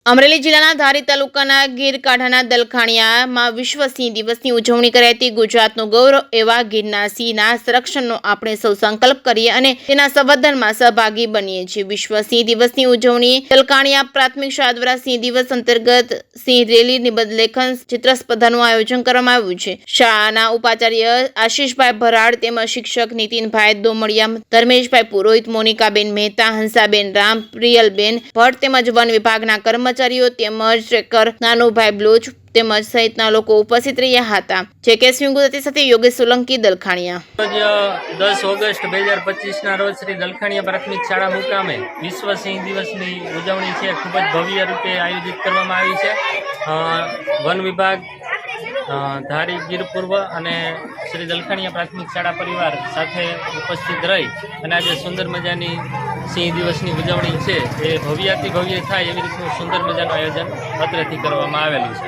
અમરેલી જિલ્લાના ધારી તાલુકાના ગીરકાંઠાના દલખાણિયામાં વિશ્વ સિંહ દિવસની ઉજવણી કરાઈ હતી। ગુજરાતનું ગૌરવ એવા ગીરના સિંહના સંરક્ષણનો આપણે સૌ સંકલ્પ કરીએ અને તેના સંવર્ધનમાં સહભાગી બનીએ છીએ। વિશ્વ સિંહ દિવસની ઉજવણી દલખાણિયા પ્રાથમિક શાળા દ્વારા સિંહ દિવસ અંતર્ગત સિંહ રેલી, નિબંધ લેખન, ચિત્ર સ્પર્ધાનું આયોજન કરવામાં આવ્યું છે। શાળાના ઉપાચાર્ય આશીષભાઈ ભરાડ તેમજ શિક્ષક નીતિનભાઈ દોમડિયા, ધર્મેશભાઈ પુરોહિત, મોનિકાબેન મહેતા, હંસાબેન રામ, પ્રિયલબેન ભટ્ટ તેમજ વન વિભાગના કર્મચારીઓ તેમજ ટ્રેકર નાનુભાઈ બ્લોચ તેમજ સહિતના લોકો ઉપસ્થિત રહ્યા હતા। જેકેએસયુ ગુજરાતી સાથે યોગેશ સોલંકી, દલખાણિયા। 10 ઓગસ્ટ 2025ના રોજ શ્રી દલખાણિયા પ્રાથમિક શાળા મુકામે વિશ્વ સિંહ દિવસની ઉજવણી છે ખૂબ જ ભવ્ય રીતે આયોજિત કરવામાં આવી છે। વન વિભાગ, ધારી ગીર પૂર્વ અને શ્રી દલખાણિયા પ્રાથમિક શાળા પરિવાર સાથે ઉપસ્થિત રહી અને આજે સુંદર મજાની સિંહ દિવસની ઉજવણી છે એ ભવ્યાતિ ભવ્ય થાય એવી રીતનું સુંદર મજાનું આયોજન અત્રેથી કરવામાં આવેલું છે।